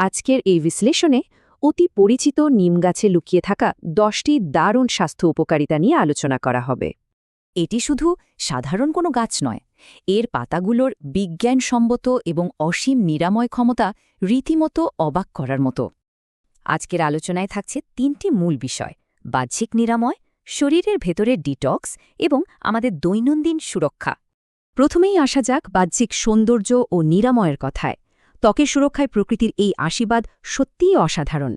আজকের এই বিশ্লেষণে অতি পরিচিত নিম গাছে লুকিয়ে থাকা 10টি দারুণ স্বাস্থ্য উপকারিতা নিয়ে আলোচনা করা হবে। এটি শুধু সাধারণ কোনো গাছ নয়, এর পাতাগুলোর বিজ্ঞানসম্মত এবং অসীম নিরাময় ক্ষমতা রীতিমতো অবাক করার মতো। আজকের আলোচনায় থাকছে 3টি মূল বিষয়: বাহ্যিক নিরাময়, শরীরের ভেতরের ডিটক্স এবং আমাদের দৈনন্দিন সুরক্ষা। প্রথমেই আসা যাক বাহ্যিক সৌন্দর্য ও নিরাময়ের কথায়। ত্বকের সুরক্ষায় প্রকৃতির এই আশীর্বাদ সত্যিই অসাধারণ।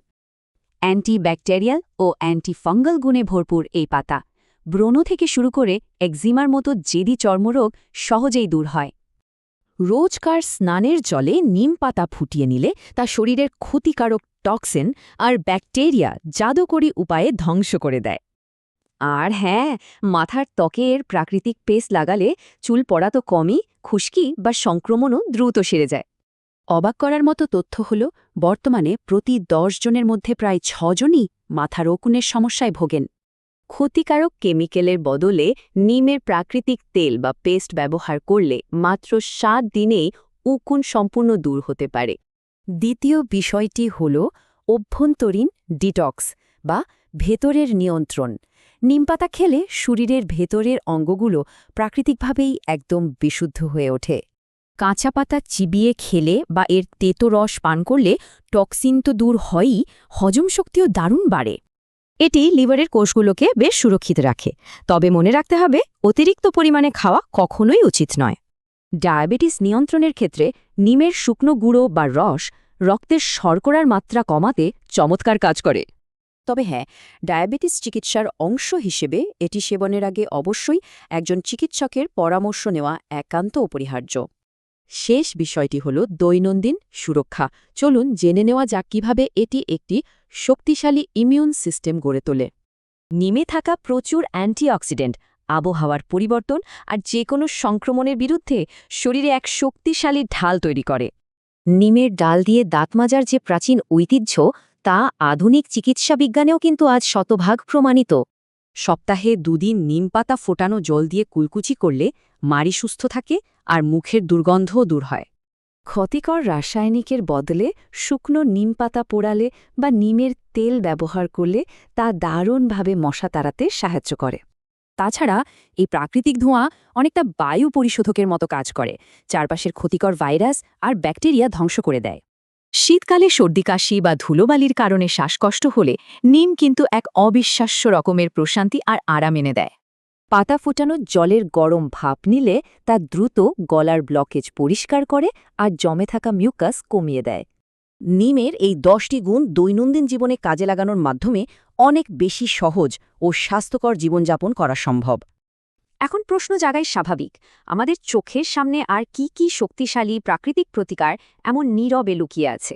অ্যান্টিব্যাকটেরিয়াল ও অ্যান্টিফাঙ্গাল গুণে ভরপুর এই পাতা ব্রণ থেকে শুরু করে একজিমার মতো জেদি চর্মরোগ সহজেই দূর হয়। রোজকার স্নানের জলে নিম পাতা ফুটিয়ে নিলে তা শরীরের ক্ষতিকারক টক্সিন আর ব্যাকটেরিয়া জাদুকরী উপায়ে ধ্বংস করে দেয়। আর হ্যাঁ, মাথার ত্বকে এর প্রাকৃতিক পেস্ট লাগালে চুল পড়া তো কমই, খুশকি বা সংক্রমণও দ্রুত সেরে যায়। অবাক করার মতো তথ্য হল, বর্তমানে প্রতি 10 জনের মধ্যে প্রায় 6 জনই মাথার উকুনের সমস্যায় ভোগেন। ক্ষতিকারক কেমিক্যালের বদলে নিমের প্রাকৃতিক তেল বা পেস্ট ব্যবহার করলে মাত্র 7 দিনেই উকুন সম্পূর্ণ দূর হতে পারে। দ্বিতীয় বিষয়টি হল অভ্যন্তরীণ ডিটক্স বা ভেতরের নিয়ন্ত্রণ। নিমপাতা খেলে শরীরের ভেতরের অঙ্গগুলো প্রাকৃতিকভাবেই একদম বিশুদ্ধ হয়ে ওঠে। কাঁচা পাতা চিবিয়ে খেলে বা এর তেতো রস পান করলে টক্সিন তো দূর হয়ই, হজম শক্তিও দারুণ বাড়ে। এটি লিভারের কোষগুলোকে বেশ সুরক্ষিত রাখে। তবে মনে রাখতে হবে, অতিরিক্ত পরিমাণে খাওয়া কখনোই উচিত নয়। ডায়াবেটিস নিয়ন্ত্রণের ক্ষেত্রে নিমের শুকনো গুঁড়ো বা রস রক্তের শর্করার মাত্রা কমাতে চমৎকার কাজ করে। তবে হ্যাঁ, ডায়াবেটিস চিকিৎসার অংশ হিসেবে এটি সেবনের আগে অবশ্যই একজন চিকিৎসকের পরামর্শ নেওয়া একান্ত অপরিহার্য। শেষ বিষয়টি হল দৈনন্দিন সুরক্ষা। চলুন জেনে নেওয়া যাক কিভাবে এটি একটি শক্তিশালী ইমিউন সিস্টেম গড়ে তোলে। নিমে থাকা প্রচুর অ্যান্টিঅক্সিডেন্ট আবহাওয়ার পরিবর্তন আর যে কোনো সংক্রমণের বিরুদ্ধে শরীরে এক শক্তিশালী ঢাল তৈরি করে। নিমের ডাল দিয়ে দাঁত মাজার যে প্রাচীন ঐতিহ্য, তা আধুনিক চিকিৎসা বিজ্ঞানেও কিন্তু আজ শতভাগ প্রমাণিত। সপ্তাহে 2 দিন নিম পাতা ফোটানো জল দিয়ে কুলকুচি করলে মাড়ি সুস্থ থাকে আর মুখের দুর্গন্ধও দূর হয়। ক্ষতিকর রাসায়নিকের বদলে শুকনো নিম পাতা পোড়ালে বা নিমের তেল ব্যবহার করলে তা দারুণভাবে মশা তাড়াতে সাহায্য করে। তাছাড়া এই প্রাকৃতিক ধোঁয়া অনেকটা বায়ু পরিশোধকের মতো কাজ করে, চারপাশের ক্ষতিকর ভাইরাস আর ব্যাকটেরিয়া ধ্বংস করে দেয়। শীতকালে সর্দি কাশি বা ধুলোবালির কারণে শ্বাসকষ্ট হলে নিম কিন্তু এক অবিশ্বাস্য রকমের প্রশান্তি আর আরাম এনে দেয়। পাতা ফোটানো জলের গরম ভাপ নিলে তা দ্রুত গলার ব্লকেজ পরিষ্কার করে আর জমে থাকা মিউকাস কমিয়ে দেয়। নিমের এই 10টি গুণ দৈনন্দিন জীবনে কাজে লাগানোর মাধ্যমে অনেক বেশি সহজ ও স্বাস্থ্যকর জীবনযাপন করা সম্ভব। এখন প্রশ্ন জাগায় স্বাভাবিক, আমাদের চোখের সামনে আর কি কি শক্তিশালী প্রাকৃতিক প্রতিকার এমন নীরবে লুকিয়ে আছে?